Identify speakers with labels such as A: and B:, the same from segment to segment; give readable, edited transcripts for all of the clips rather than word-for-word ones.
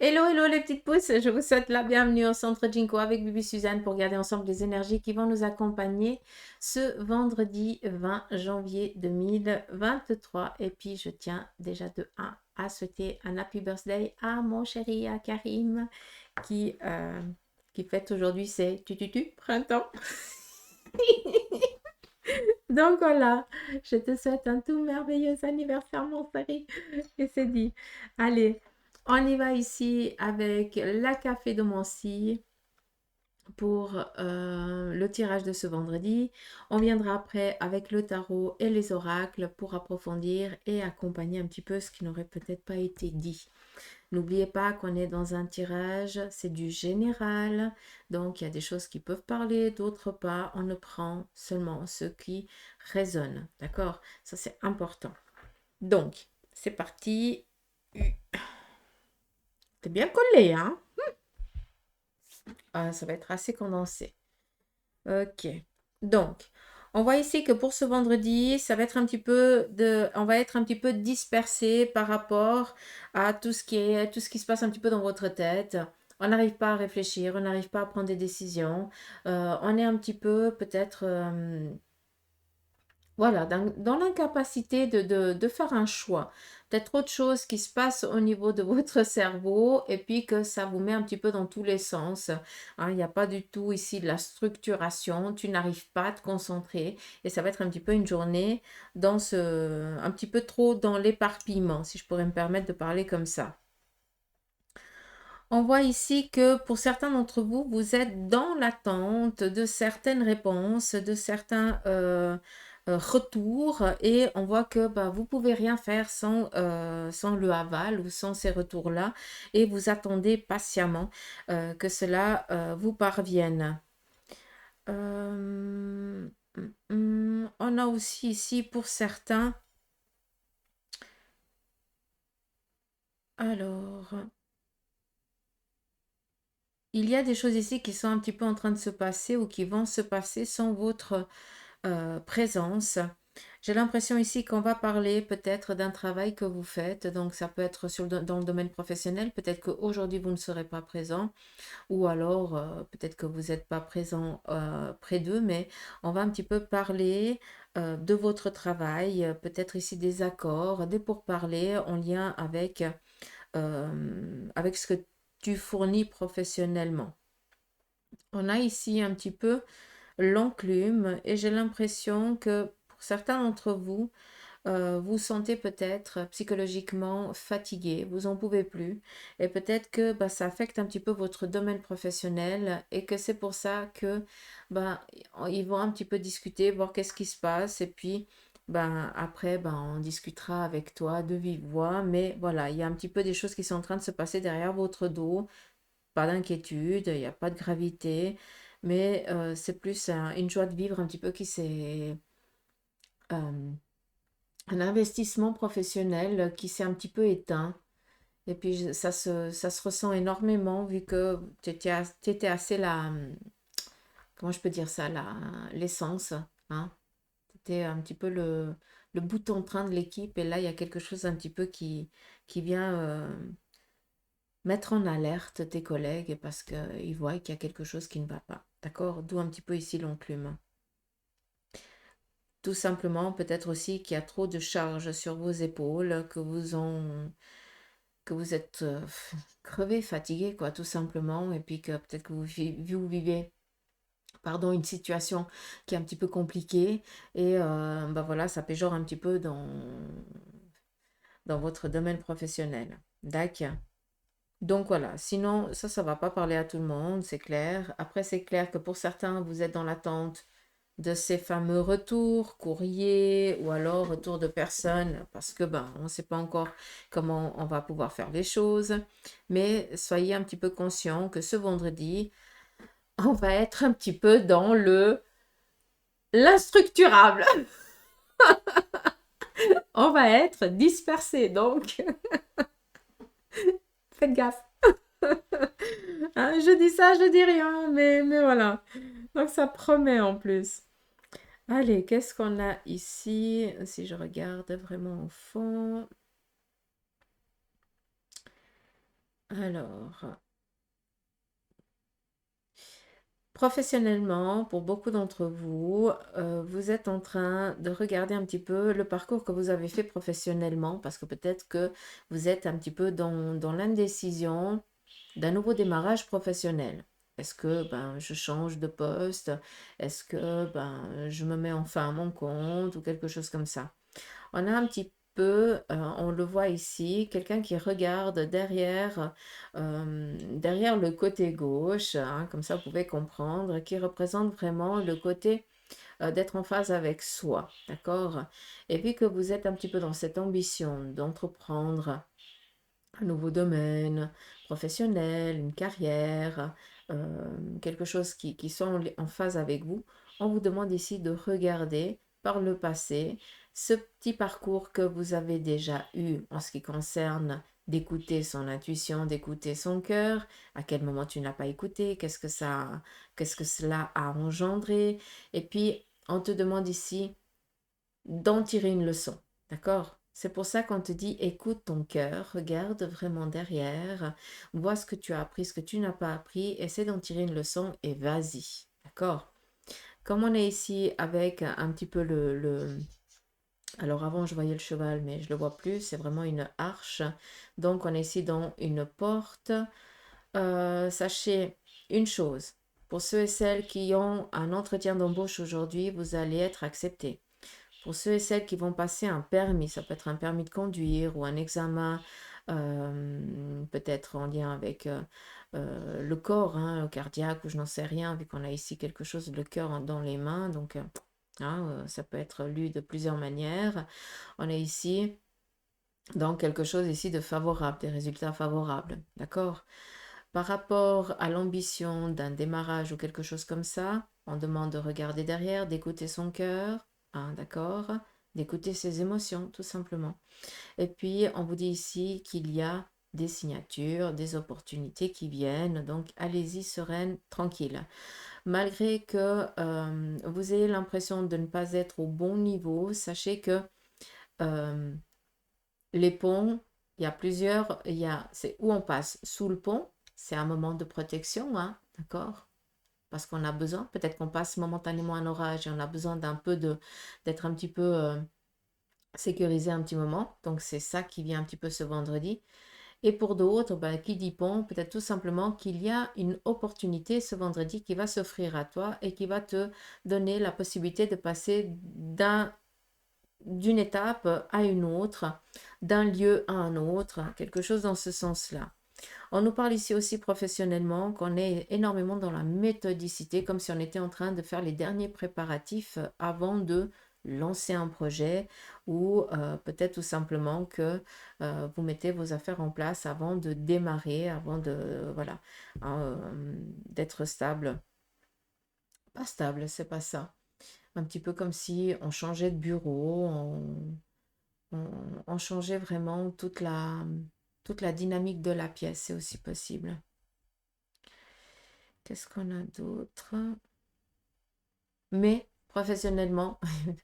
A: Hello, hello les petites pousses, je vous souhaite la bienvenue au Centre Jinko avec Bibi Suzanne pour garder ensemble les énergies qui vont nous accompagner ce vendredi 20 janvier 2023. Et puis je tiens déjà de 1 à souhaiter un happy birthday à mon chéri, à Karim, qui, euh, qui fête aujourd'hui ses printemps. Donc voilà, je te souhaite un tout merveilleux anniversaire mon chéri. Et c'est dit. Allez, on y va ici avec la café de Mancy pour le tirage de ce vendredi. On viendra après avec le tarot et les oracles pour approfondir et accompagner un petit peu ce qui n'aurait peut-être pas été dit. N'oubliez pas qu'on est dans un tirage, c'est du général, donc il y a des choses qui peuvent parler, d'autres pas. On ne prend seulement ce qui résonne, d'accord? Ça c'est important. Donc, c'est parti. T'es bien collé, hein? Ah, ça va être assez condensé. Ok. Donc, on voit ici que pour ce vendredi, ça va être un petit peu on va être un petit peu dispersé par rapport à tout ce qui se passe un petit peu dans votre tête. On n'arrive pas à réfléchir, on n'arrive pas à prendre des décisions. On est un petit peu peut-être voilà, dans l'incapacité de faire un choix. Peut-être autre chose qui se passe au niveau de votre cerveau et puis que ça vous met un petit peu dans tous les sens. Hein, il n'y a pas du tout ici de la structuration, tu n'arrives pas à te concentrer et ça va être un petit peu une journée un petit peu trop dans l'éparpillement, si je pourrais me permettre de parler comme ça. On voit ici que pour certains d'entre vous, vous êtes dans l'attente de certaines réponses, de certains retours et on voit que bah, vous ne pouvez rien faire sans le aval ou sans ces retours-là et vous attendez patiemment que cela vous parvienne. On a aussi ici pour certains, alors, il y a des choses ici qui sont un petit peu en train de se passer ou qui vont se passer sans votre présence. J'ai l'impression ici qu'on va parler peut-être d'un travail que vous faites, donc ça peut être dans le domaine professionnel, peut-être qu'aujourd'hui vous ne serez pas présent, ou alors peut-être que vous n'êtes pas présent près d'eux, mais on va un petit peu parler de votre travail, peut-être ici des accords, des pourparlers en lien avec ce que tu fournis professionnellement. On a ici un petit peu l'enclume et j'ai l'impression que pour certains d'entre vous, vous sentez peut-être psychologiquement fatigué, vous en pouvez plus et peut-être que bah, ça affecte un petit peu votre domaine professionnel et que c'est pour ça que bah, ils vont un petit peu discuter, voir qu'est-ce qui se passe et puis ben, après ben, on discutera avec toi de vive voix mais voilà, il y a un petit peu des choses qui sont en train de se passer derrière votre dos, pas d'inquiétude, il n'y a pas de gravité, mais c'est plus une joie de vivre un petit peu qui s'est... un investissement professionnel qui s'est un petit peu éteint. Et puis ça se ressent énormément vu que tu étais assez comment je peux dire ça, l'essence. Hein? Tu étais un petit peu le bout en train de l'équipe et là il y a quelque chose un petit peu qui vient mettre en alerte tes collègues parce qu'ils voient qu'il y a quelque chose qui ne va pas. D'accord? D'où un petit peu ici l'enclume. Tout simplement, peut-être aussi qu'il y a trop de charges sur vos épaules, que vous êtes crevé, fatigué, quoi, tout simplement, et puis que peut-être que vous vivez pardon, une situation qui est un petit peu compliquée, et bah voilà, ça péjore un petit peu dans votre domaine professionnel. D'accord. Donc voilà, sinon ça va pas parler à tout le monde, c'est clair. Après, c'est clair que pour certains, vous êtes dans l'attente de ces fameux retours, courriers ou alors retours de personnes parce que ben, on ne sait pas encore comment on va pouvoir faire les choses. Mais soyez un petit peu conscient que ce vendredi, on va être un petit peu dans l'instructurable. On va être dispersé, donc faites gaffe. Hein, je dis ça, je dis rien, mais voilà. Donc ça promet en plus. Allez, qu'est-ce qu'on a ici? Si je regarde vraiment au fond. Alors, professionnellement, pour beaucoup d'entre vous, vous êtes en train de regarder un petit peu le parcours que vous avez fait professionnellement, parce que peut-être que vous êtes un petit peu dans l'indécision d'un nouveau démarrage professionnel. Est-ce que ben, je change de poste? Est-ce que ben, je me mets enfin à mon compte ou quelque chose comme ça? On a un petit peu, on le voit ici, quelqu'un qui regarde derrière le côté gauche, hein, comme ça vous pouvez comprendre, qui représente vraiment le côté d'être en phase avec soi, d'accord? Et puis que vous êtes un petit peu dans cette ambition d'entreprendre un nouveau domaine professionnel, une carrière, quelque chose qui soit en phase avec vous, on vous demande ici de regarder par le passé ce petit parcours que vous avez déjà eu en ce qui concerne d'écouter son intuition, d'écouter son cœur, à quel moment tu n'as pas écouté, qu'est-ce que cela a engendré, et puis on te demande ici d'en tirer une leçon, d'accord? C'est pour ça qu'on te dit écoute ton cœur, regarde vraiment derrière, vois ce que tu as appris, ce que tu n'as pas appris, essaie d'en tirer une leçon et vas-y, d'accord? Comme on est ici avec un petit peu alors avant je voyais le cheval mais je le vois plus, c'est vraiment une arche, donc on est ici dans une porte. Sachez une chose, pour ceux et celles qui ont un entretien d'embauche aujourd'hui, vous allez être acceptés. Pour ceux et celles qui vont passer un permis, ça peut être un permis de conduire ou un examen, peut-être en lien avec le corps, hein, le cardiaque ou je n'en sais rien, vu qu'on a ici quelque chose de cœur dans les mains, donc hein, ça peut être lu de plusieurs manières. On est ici dans quelque chose ici de favorable, des résultats favorables, d'accord? Par rapport à l'ambition d'un démarrage ou quelque chose comme ça, on demande de regarder derrière, d'écouter son cœur, hein, d'accord? D'écouter ses émotions, tout simplement. Et puis, on vous dit ici qu'il y a des signatures, des opportunités qui viennent, donc allez-y sereine, tranquille. Malgré que vous ayez l'impression de ne pas être au bon niveau, sachez que euh, les ponts, il y a plusieurs, c'est où on passe sous le pont, c'est un moment de protection, hein, d'accord? Parce qu'on a besoin, peut-être qu'on passe momentanément un orage et on a besoin d'être un petit peu sécurisé un petit moment. Donc c'est ça qui vient un petit peu ce vendredi. Et pour d'autres, ben, qui dit pont, peut-être tout simplement qu'il y a une opportunité ce vendredi qui va s'offrir à toi et qui va te donner la possibilité de passer d'une étape à une autre, d'un lieu à un autre, quelque chose dans ce sens-là. On nous parle ici aussi professionnellement qu'on est énormément dans la méthodicité, comme si on était en train de faire les derniers préparatifs avant de lancer un projet ou peut-être tout simplement que vous mettez vos affaires en place avant de démarrer, avant de, voilà, hein, d'être stable. Pas stable, c'est pas ça. Un petit peu comme si on changeait de bureau, on changeait vraiment toute la dynamique de la pièce, c'est aussi possible. Qu'est-ce qu'on a d'autre? Mais professionnellement,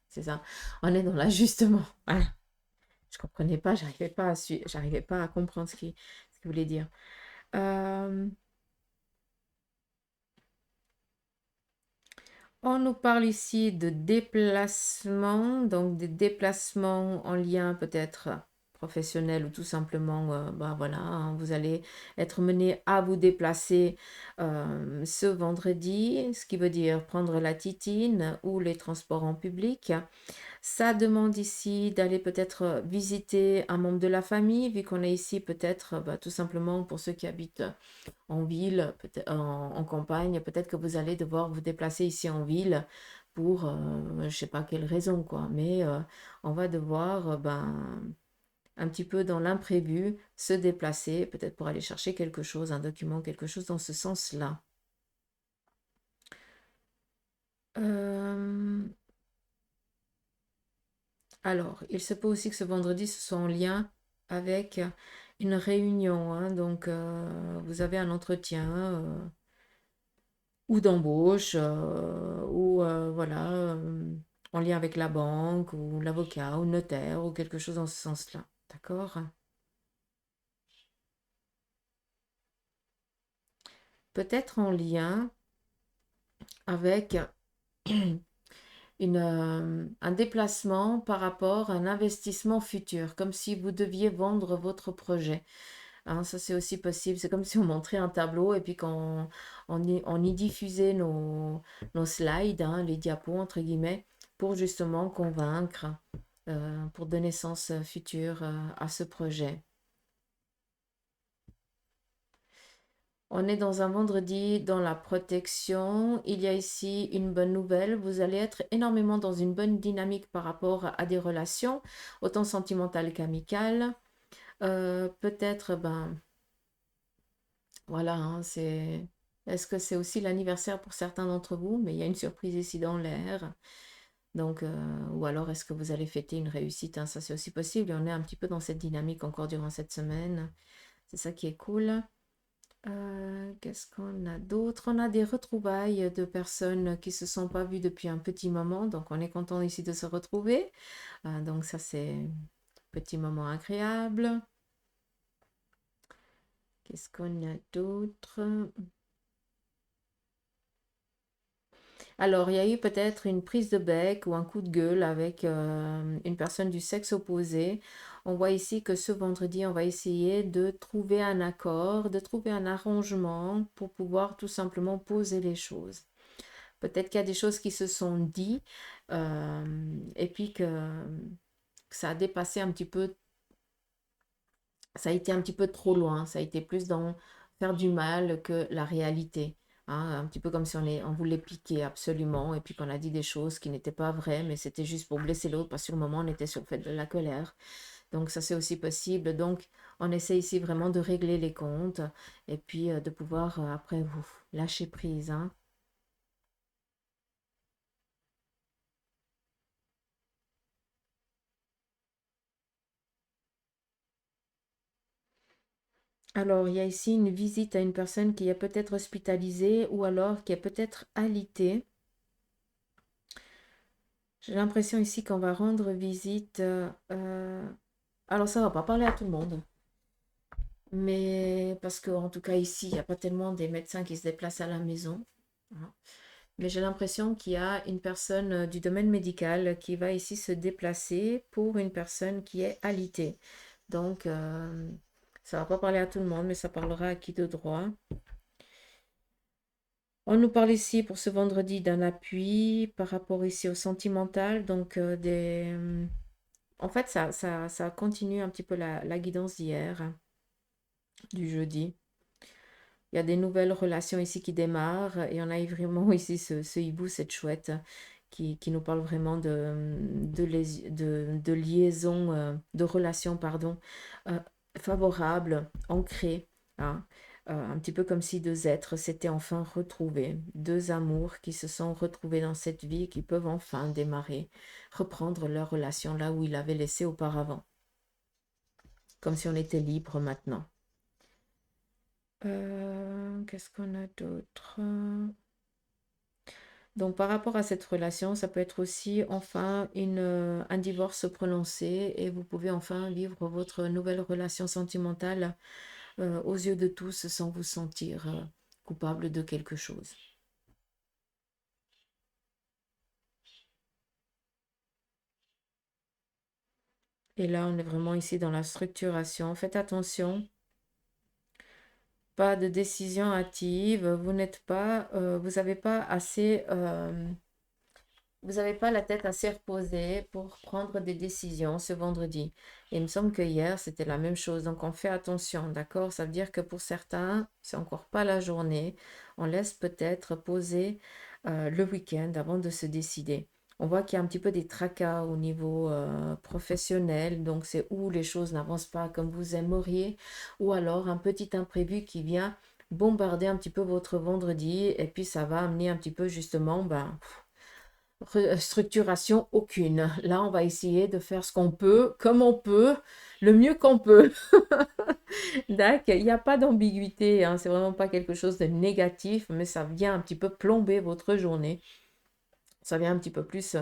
A: c'est ça, on est dans l'ajustement. Voilà. Je comprenais pas, j'arrivais pas à comprendre ce qu'il voulait dire. Euh, On nous parle ici de déplacements, donc des déplacements en lien peut-être professionnel ou tout simplement, ben voilà, hein, vous allez être mené à vous déplacer ce vendredi, ce qui veut dire prendre la titine ou les transports en public. Ça demande ici d'aller peut-être visiter un membre de la famille, vu qu'on est ici peut-être tout simplement pour ceux qui habitent en ville, en campagne, peut-être que vous allez devoir vous déplacer ici en ville pour, je ne sais pas quelle raison, quoi, mais on va devoir, ben, un petit peu dans l'imprévu, se déplacer, peut-être pour aller chercher quelque chose, un document, quelque chose dans ce sens-là. Euh, Alors, il se peut aussi que ce vendredi, ce soit en lien avec une réunion, hein, donc vous avez un entretien ou d'embauche ou voilà en lien avec la banque ou l'avocat ou le notaire ou quelque chose dans ce sens-là. D'accord? peut-être en lien avec un déplacement par rapport à un investissement futur, comme si vous deviez vendre votre projet. Hein, ça, c'est aussi possible. C'est comme si on montrait un tableau et puis quand on y diffusait nos slides, hein, les diapos, entre guillemets, pour justement convaincre, pour donner sens futur à ce projet. On est dans un vendredi dans la protection. Il y a ici une bonne nouvelle. Vous allez être énormément dans une bonne dynamique par rapport à des relations, autant sentimentales qu'amicales. Peut-être, ben, voilà, hein, c'est... Est-ce que c'est aussi l'anniversaire pour certains d'entre vous? Mais il y a une surprise ici dans l'air. Donc, ou alors est-ce que vous allez fêter une réussite, hein? Ça, c'est aussi possible. Et on est un petit peu dans cette dynamique encore durant cette semaine. C'est ça qui est cool. Qu'est-ce qu'on a d'autre? On a des retrouvailles de personnes qui se sont pas vues depuis un petit moment. Donc, on est content ici de se retrouver. Donc, ça, c'est un petit moment agréable. Qu'est-ce qu'on a d'autre? Alors, il y a eu peut-être une prise de bec ou un coup de gueule avec une personne du sexe opposé. On voit ici que ce vendredi, on va essayer de trouver un accord, de trouver un arrangement pour pouvoir tout simplement poser les choses. Peut-être qu'il y a des choses qui se sont dites et puis que ça a dépassé un petit peu, ça a été un petit peu trop loin, ça a été plus dans faire du mal que la réalité. Hein, un petit peu comme si on voulait piquer absolument et puis qu'on a dit des choses qui n'étaient pas vraies, mais c'était juste pour blesser l'autre parce que sur le moment on était sur le fait de la colère. Donc ça c'est aussi possible. Donc on essaie ici vraiment de régler les comptes et puis de pouvoir après vous lâcher prise. Hein. Alors, il y a ici une visite à une personne qui est peut-être hospitalisée ou alors qui est peut-être alitée. J'ai l'impression ici qu'on va rendre visite. Alors, ça va pas parler à tout le monde. Mais parce qu'en tout cas, ici, il n'y a pas tellement des médecins qui se déplacent à la maison. Hein. Mais j'ai l'impression qu'il y a une personne du domaine médical qui va ici se déplacer pour une personne qui est alitée. Donc, ça va pas parler à tout le monde, mais ça parlera à qui de droit. On nous parle ici pour ce vendredi d'un appui par rapport ici au sentimental, donc en fait ça continue un petit peu la guidance d'hier, hein, du jeudi. Il y a des nouvelles relations ici qui démarrent et on a vraiment ici ce hibou, cette chouette qui nous parle vraiment de liaison, de relations, pardon, euh, favorables, ancrées. Hein. Un petit peu comme si deux êtres s'étaient enfin retrouvés, deux amours qui se sont retrouvés dans cette vie et qui peuvent enfin démarrer, reprendre leur relation là où ils l'avaient laissé auparavant, comme si on était libre maintenant. Qu'est-ce qu'on a d'autre? Donc, par rapport à cette relation, ça peut être aussi enfin un divorce prononcé et vous pouvez enfin vivre votre nouvelle relation sentimentale aux yeux de tous sans vous sentir coupable de quelque chose. Et là, on est vraiment ici dans la structuration. Faites attention, pas de décision hâtive. Vous n'êtes pas, vous n'avez pas assez. Vous n'avez pas la tête assez reposée pour prendre des décisions ce vendredi. Et il me semble que hier, c'était la même chose. Donc, on fait attention, d'accord? Ça veut dire que pour certains, c'est encore pas la journée. On laisse peut-être poser le week-end avant de se décider. On voit qu'il y a un petit peu des tracas au niveau professionnel. Donc, c'est où les choses n'avancent pas comme vous aimeriez. Ou alors un petit imprévu qui vient bombarder un petit peu votre vendredi. Et puis, ça va amener un petit peu justement, ben, structuration aucune. Là, on va essayer de faire ce qu'on peut, comme on peut, le mieux qu'on peut. D'accord, il n'y a pas d'ambiguïté, hein, c'est vraiment pas quelque chose de négatif, mais ça vient un petit peu plomber votre journée. Ça vient un petit peu plus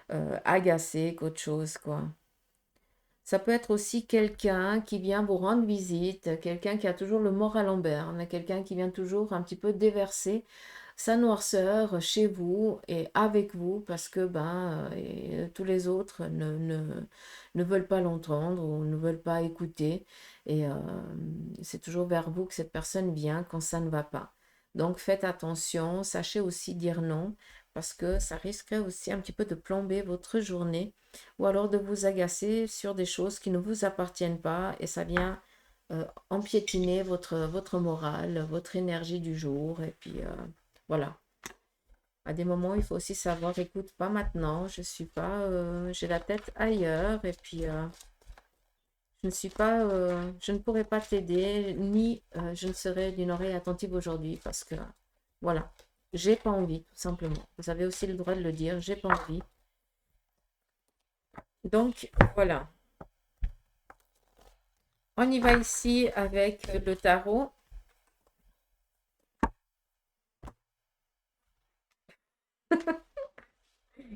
A: agacer qu'autre chose, quoi. Ça peut être aussi quelqu'un qui vient vous rendre visite, quelqu'un qui a toujours le moral en berne, quelqu'un qui vient toujours un petit peu déverser sa noirceur chez vous et avec vous parce que tous les autres ne veulent pas l'entendre ou ne veulent pas écouter. Et c'est toujours vers vous que cette personne vient quand ça ne va pas. Donc faites attention, sachez aussi dire non parce que ça risquerait aussi un petit peu de plomber votre journée ou alors de vous agacer sur des choses qui ne vous appartiennent pas et ça vient empiétiner votre morale, votre énergie du jour. Et puis voilà. À des moments, il faut aussi savoir, écoute, pas maintenant, je suis pas, j'ai la tête ailleurs et puis je ne suis pas, je ne pourrai pas t'aider ni je ne serai d'une oreille attentive aujourd'hui parce que voilà, j'ai pas envie, tout simplement. Vous avez aussi le droit de le dire, j'ai pas envie. Donc voilà, on y va ici avec le tarot.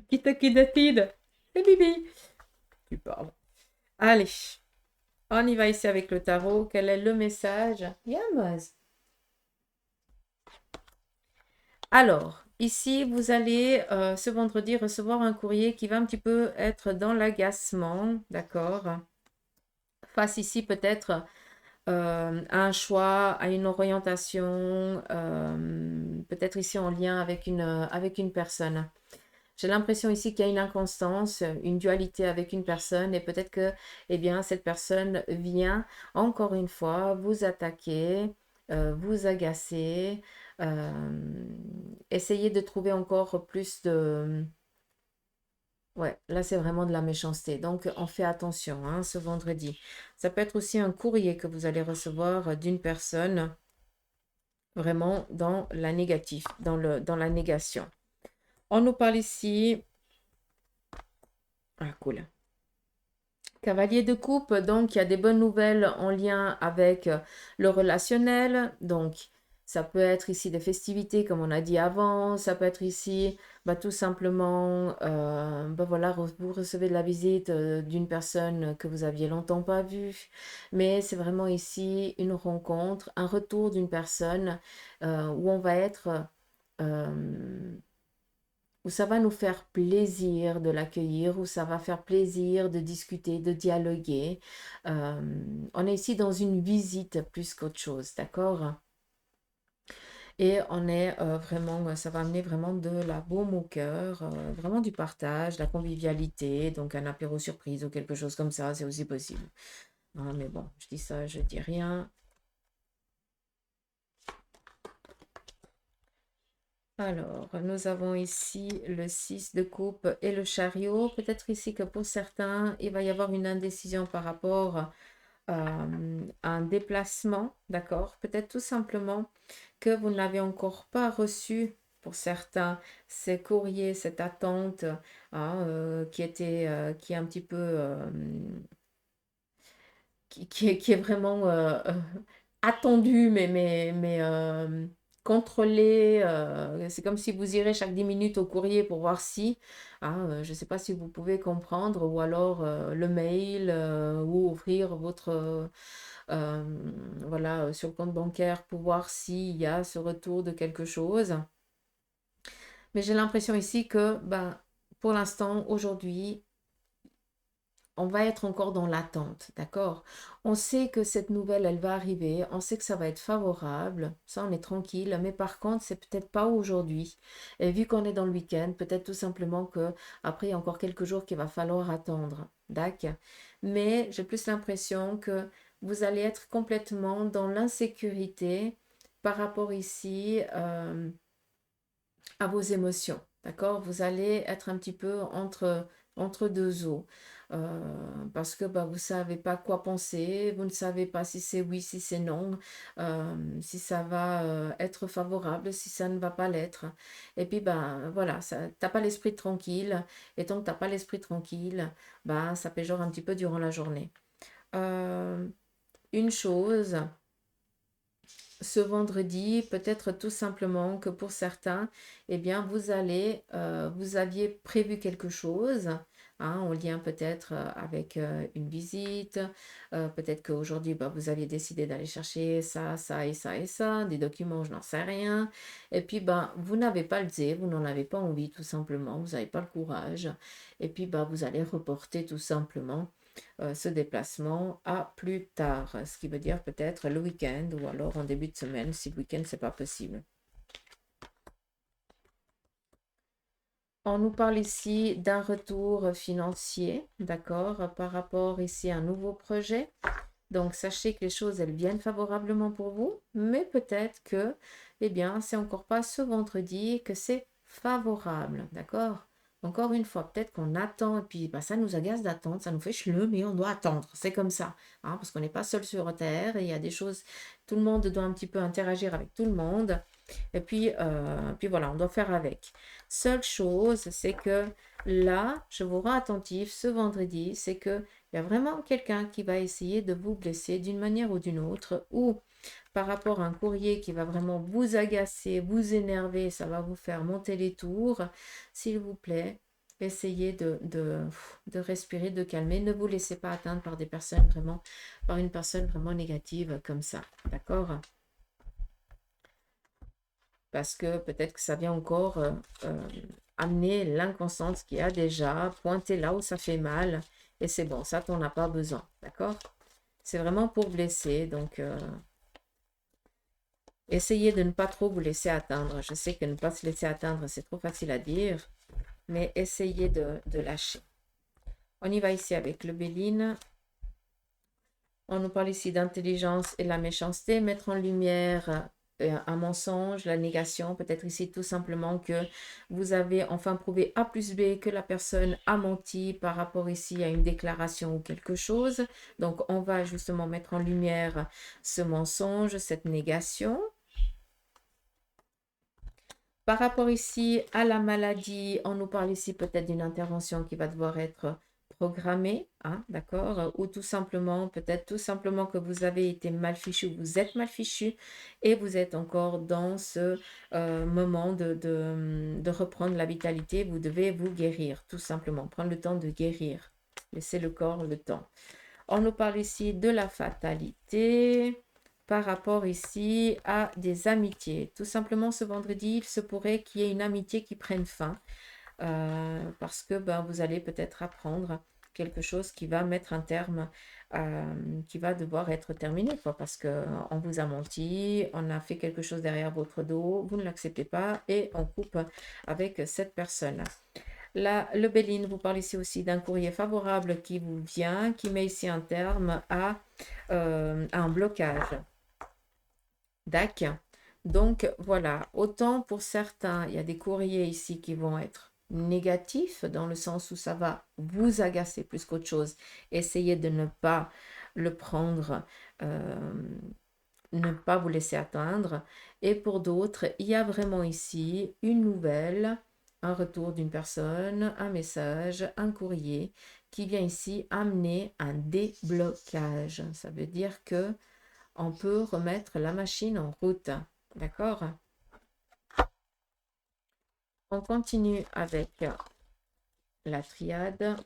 A: Kita c'est Bibi. Tu parles. Allez, on y va ici avec le tarot. Quel est le message? Yamaz. Alors, ici, vous allez ce vendredi recevoir un courrier qui va un petit peu être dans l'agacement, d'accord? Face ici peut-être à un choix, à une orientation, peut-être ici en lien avec une personne. J'ai l'impression ici qu'il y a une inconstance, une dualité avec une personne et peut-être que eh bien, cette personne vient encore une fois vous attaquer, vous agacer, essayer de trouver encore plus de... Ouais, là c'est vraiment de la méchanceté. Donc on fait attention hein, ce vendredi. Ça peut être aussi un courrier que vous allez recevoir d'une personne vraiment dans la négative, dans la négation. On nous parle ici... Ah, cool. Cavalier de coupe, donc il y a des bonnes nouvelles en lien avec le relationnel. Donc ça peut être ici des festivités comme on a dit avant. Ça peut être ici tout simplement, voilà, vous recevez de la visite d'une personne que vous aviez longtemps pas vue. Mais c'est vraiment ici une rencontre, un retour d'une personne où on va être... euh, où ça va nous faire plaisir de l'accueillir, où ça va faire plaisir de discuter, de dialoguer. On est ici dans une visite plus qu'autre chose, d'accord? Et on est vraiment, ça va amener vraiment de la baume au cœur, vraiment du partage, de la convivialité, donc un apéro surprise ou quelque chose comme ça, c'est aussi possible. Ah, mais bon, je dis ça, je dis rien. Alors, nous avons ici le 6 de coupe et le chariot. Peut-être ici que pour certains, il va y avoir une indécision par rapport à un déplacement, d'accord? Peut-être tout simplement que vous n'avez encore pas reçu, pour certains, ces courriers, cette attente hein, qui est un petit peu, qui est vraiment attendu, mais contrôlé. C'est comme si vous irez chaque 10 minutes au courrier pour voir si, hein, je ne sais pas si vous pouvez comprendre, ou alors le mail, ou ouvrir votre, voilà, sur le compte bancaire pour voir s'il y a ce retour de quelque chose. Mais j'ai l'impression ici que, pour l'instant, aujourd'hui, on va être encore dans l'attente, d'accord? On sait que cette nouvelle, elle va arriver, on sait que ça va être favorable, ça on est tranquille, mais par contre, c'est peut-être pas aujourd'hui. Et vu qu'on est dans le week-end, peut-être tout simplement que après il y a encore quelques jours qu'il va falloir attendre, d'accord? Mais j'ai plus l'impression que vous allez être complètement dans l'insécurité par rapport ici à vos émotions, d'accord? Vous allez être un petit peu entre deux eaux, parce que vous ne savez pas quoi penser, vous ne savez pas si c'est oui, si c'est non, si ça va être favorable, si ça ne va pas l'être. Et puis, voilà, tu n'as pas l'esprit tranquille, et tant que tu n'as pas l'esprit tranquille, ça péjore un petit peu durant la journée. Euh, une chose ce vendredi, peut-être tout simplement que pour certains, eh bien, vous aviez prévu quelque chose, hein, en lien peut-être avec une visite. Peut-être qu'aujourd'hui, bah, vous aviez décidé d'aller chercher ça, ça et ça et ça, des documents, je n'en sais rien. Et puis, bah, vous n'avez pas le zé, vous n'en avez pas envie tout simplement, vous n'avez pas le courage. Et puis, bah, vous allez reporter tout simplement ce déplacement à plus tard, ce qui veut dire peut-être le week-end ou alors en début de semaine si le week-end c'est pas possible. On nous parle ici d'un retour financier, d'accord, par rapport ici à un nouveau projet. Donc, sachez que les choses, elles viennent favorablement pour vous, mais peut-être que, eh bien, c'est encore pas ce vendredi que c'est favorable, d'accord? Encore une fois, peut-être qu'on attend, et puis bah, ça nous agace d'attendre, ça nous fait cheleux, mais on doit attendre, c'est comme ça, hein, parce qu'on n'est pas seul sur Terre, et il y a des choses, tout le monde doit un petit peu interagir avec tout le monde, et puis voilà, on doit faire avec. Seule chose, c'est que là, je vous rends attentif ce vendredi, c'est que il y a vraiment quelqu'un qui va essayer de vous blesser d'une manière ou d'une autre, ou par rapport à un courrier qui va vraiment vous agacer, vous énerver, ça va vous faire monter les tours. S'il vous plaît, essayez de respirer, de calmer. Ne vous laissez pas atteindre par des personnes vraiment, par une personne vraiment négative comme ça. D'accord? Parce que peut-être que ça vient encore amener l'inconscience qui a déjà pointé là où ça fait mal. Et c'est bon, ça, t'en as pas besoin. D'accord? C'est vraiment pour blesser. Donc, essayez de ne pas trop vous laisser atteindre. Je sais que ne pas se laisser atteindre, c'est trop facile à dire. Mais essayez de lâcher. On y va ici avec le Béline. On nous parle ici d'intelligence et la méchanceté. Mettre en lumière un mensonge, la négation, peut-être ici tout simplement que vous avez enfin prouvé A plus B que la personne a menti par rapport ici à une déclaration ou quelque chose. Donc on va justement mettre en lumière ce mensonge, cette négation. Par rapport ici à la maladie, on nous parle ici peut-être d'une intervention qui va devoir être programmée, hein, d'accord? Ou tout simplement, peut-être tout simplement que vous avez été mal fichu, vous êtes mal fichu et vous êtes encore dans ce moment de reprendre la vitalité. Vous devez vous guérir, tout simplement, prendre le temps de guérir. Laissez le corps le temps. On nous parle ici de la fatalité par rapport ici à des amitiés. Tout simplement, ce vendredi, il se pourrait qu'il y ait une amitié qui prenne fin parce que ben, vous allez peut-être apprendre quelque chose qui va mettre un terme, qui va devoir être terminé, quoi, parce qu'on vous a menti, on a fait quelque chose derrière votre dos, vous ne l'acceptez pas et on coupe avec cette personne. Le Béline vous parle ici aussi d'un courrier favorable qui vous vient, qui met ici un terme à un blocage. D'accord. Donc voilà, autant pour certains, il y a des courriers ici qui vont être négatifs dans le sens où ça va vous agacer plus qu'autre chose. Essayez de ne pas le prendre, ne pas vous laisser atteindre. Et pour d'autres, il y a vraiment ici une nouvelle, un retour d'une personne, un message, un courrier qui vient ici amener un déblocage. Ça veut dire que on peut remettre la machine en route. D'accord? On continue avec la triade.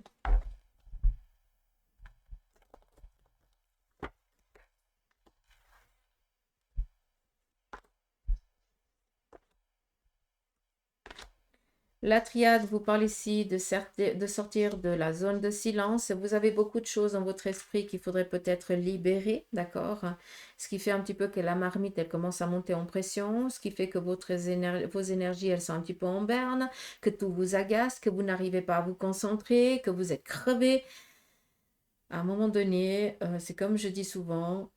A: La triade vous parle ici de sortir de la zone de silence. Vous avez beaucoup de choses dans votre esprit qu'il faudrait peut-être libérer, d'accord? Ce qui fait un petit peu que la marmite, elle commence à monter en pression, ce qui fait que vos énergies, elles sont un petit peu en berne, que tout vous agace, que vous n'arrivez pas à vous concentrer, que vous êtes crevé. À un moment donné, c'est comme je dis souvent,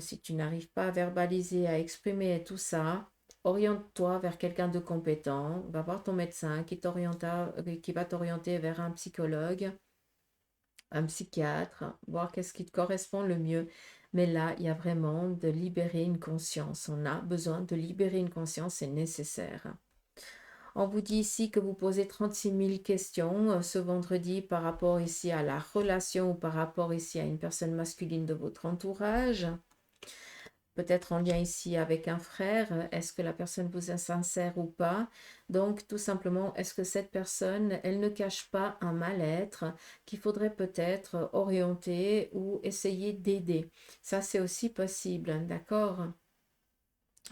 A: si tu n'arrives pas à verbaliser, à exprimer tout ça, oriente-toi vers quelqu'un de compétent, va voir ton médecin qui va t'orienter vers un psychologue, un psychiatre, voir qu'est-ce qui te correspond le mieux. Mais là, il y a vraiment de libérer une conscience. On a besoin de libérer une conscience, c'est nécessaire. On vous dit ici que vous posez 36 000 questions ce vendredi par rapport ici à la relation ou par rapport ici à une personne masculine de votre entourage. peut-être en lien ici avec un frère. Est-ce que la personne vous est sincère ou pas? Donc, tout simplement, est-ce que cette personne, elle ne cache pas un mal-être qu'il faudrait peut-être orienter ou essayer d'aider? Ça, c'est aussi possible, d'accord?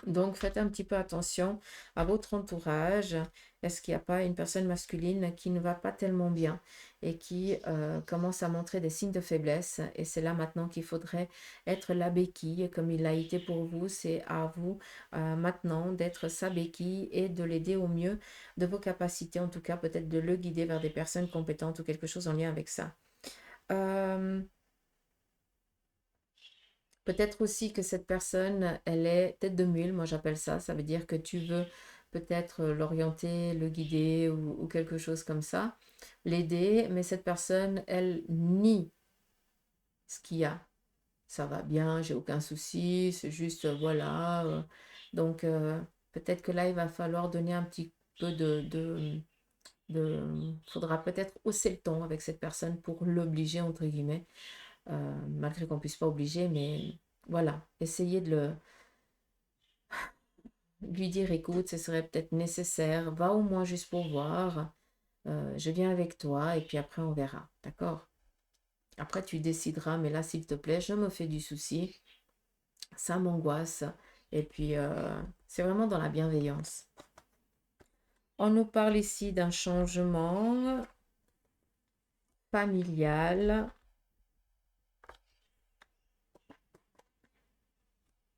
A: Donc, faites un petit peu attention à votre entourage. Est-ce qu'il n'y a pas une personne masculine qui ne va pas tellement bien et qui commence à montrer des signes de faiblesse? Et c'est là maintenant qu'il faudrait être la béquille, comme il l'a été pour vous. C'est à vous maintenant d'être sa béquille et de l'aider au mieux de vos capacités, en tout cas peut-être de le guider vers des personnes compétentes ou quelque chose en lien avec ça. Euh, Peut-être aussi que cette personne, elle est tête de mule, moi j'appelle ça. Ça veut dire que tu veux peut-être l'orienter, le guider ou quelque chose comme ça, l'aider, mais cette personne, elle nie ce qu'il y a. Ça va bien, j'ai aucun souci, c'est juste, voilà. Donc, peut-être que là, il va falloir donner un petit peu faudra peut-être hausser le ton avec cette personne pour l'obliger, entre guillemets, malgré qu'on puisse pas obliger, mais voilà, essayer de lui dire, écoute, ce serait peut-être nécessaire, va au moins juste pour voir, je viens avec toi et puis après on verra, d'accord? Après tu décideras, mais là s'il te plaît, je me fais du souci, ça m'angoisse et puis c'est vraiment dans la bienveillance. On nous parle ici d'un changement familial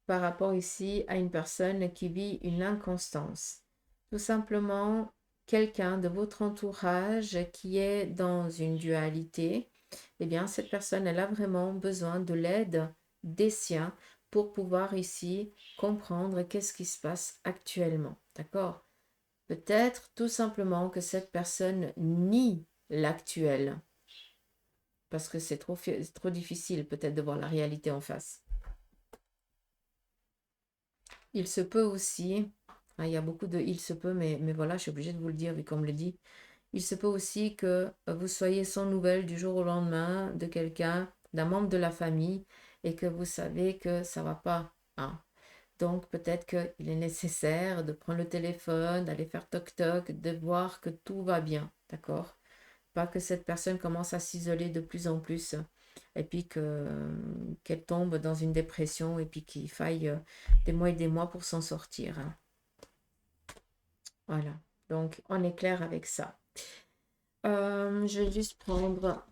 A: par rapport ici à une personne qui vit une inconstance. Tout simplement, quelqu'un de votre entourage qui est dans une dualité, eh bien, cette personne, elle a vraiment besoin de l'aide des siens pour pouvoir ici comprendre qu'est-ce qui se passe actuellement. D'accord? Peut-être tout simplement que cette personne nie l'actuel parce que c'est trop difficile peut-être de voir la réalité en face. Il se peut aussi, il y a beaucoup de il se peut, mais voilà, je suis obligée de vous le dire, vu qu'on me le dit. Il se peut aussi que vous soyez sans nouvelles du jour au lendemain de quelqu'un, d'un membre de la famille, et que vous savez que ça ne va pas. Hein. Donc peut-être qu'il est nécessaire de prendre le téléphone, d'aller faire toc-toc, de voir que tout va bien, d'accord? Pas que cette personne commence à s'isoler de plus en plus et puis qu'elle tombe dans une dépression et puis qu'il faille des mois et des mois pour s'en sortir. Hein. Voilà. Donc, on est clair avec ça. Je vais juste prendre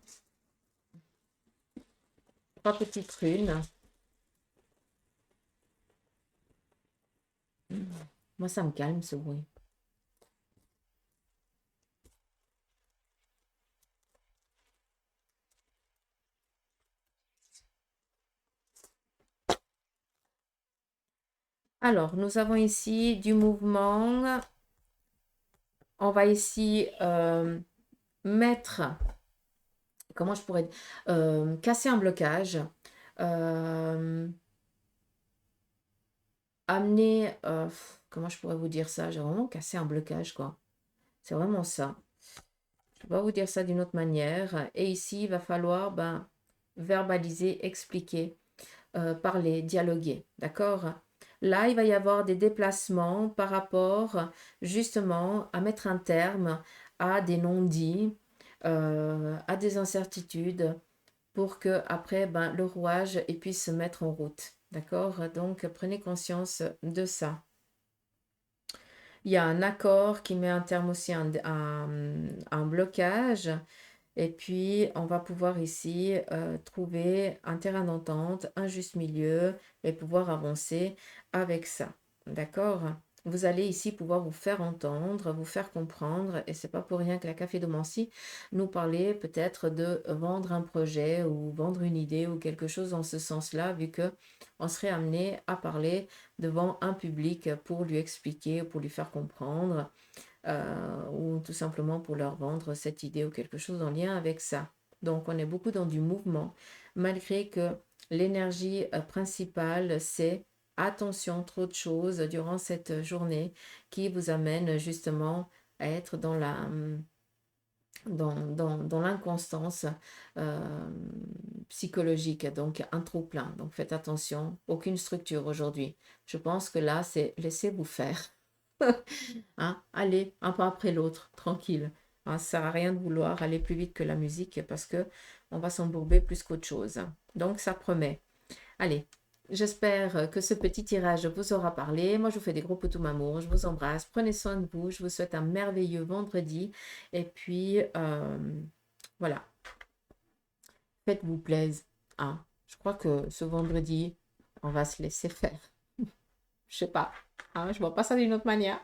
A: 3 petites runes. Moi, ça me calme ce bruit. Alors, nous avons ici du mouvement. On va ici mettre, comment je pourrais casser un blocage, amener, comment je pourrais vous dire ça? J'ai vraiment cassé un blocage, quoi. C'est vraiment ça. Je ne peux pas vous dire ça d'une autre manière. Et ici, il va falloir verbaliser, expliquer, parler, dialoguer. D'accord? Là, il va y avoir des déplacements par rapport justement à mettre un terme à des non-dits, à des incertitudes pour que après le rouage puisse se mettre en route. D'accord? Donc, prenez conscience de ça. Il y a un accord qui met un terme aussi à un blocage. Et puis, on va pouvoir ici trouver un terrain d'entente, un juste milieu et pouvoir avancer avec ça. D'accord? Vous allez ici pouvoir vous faire entendre, vous faire comprendre. Et c'est pas pour rien que la Café Domancy nous parlait peut-être de vendre un projet ou vendre une idée ou quelque chose dans ce sens-là, vu que on serait amené à parler devant un public pour lui expliquer, pour lui faire comprendre ou tout simplement pour leur vendre cette idée ou quelque chose en lien avec ça. Donc on est beaucoup dans du mouvement, malgré que l'énergie principale, c'est attention, trop de choses durant cette journée qui vous amène justement à être dans l'inconstance, psychologique, donc un trop plein. Donc faites attention, aucune structure aujourd'hui. Je pense que là, c'est laissez-vous faire. Hein, allez, un pas après l'autre, tranquille. Hein, ça sert à rien de vouloir aller plus vite que la musique parce que on va s'embourber plus qu'autre chose. Donc ça promet. Allez, j'espère que ce petit tirage vous aura parlé. Moi, je vous fais des gros poutous m'amour. Je vous embrasse. Prenez soin de vous. Je vous souhaite un merveilleux vendredi. Et puis, voilà, faites-vous plaisir. Hein. Je crois que ce vendredi, on va se laisser faire. Je sais pas. Hein, je vois pas ça d'une autre manière.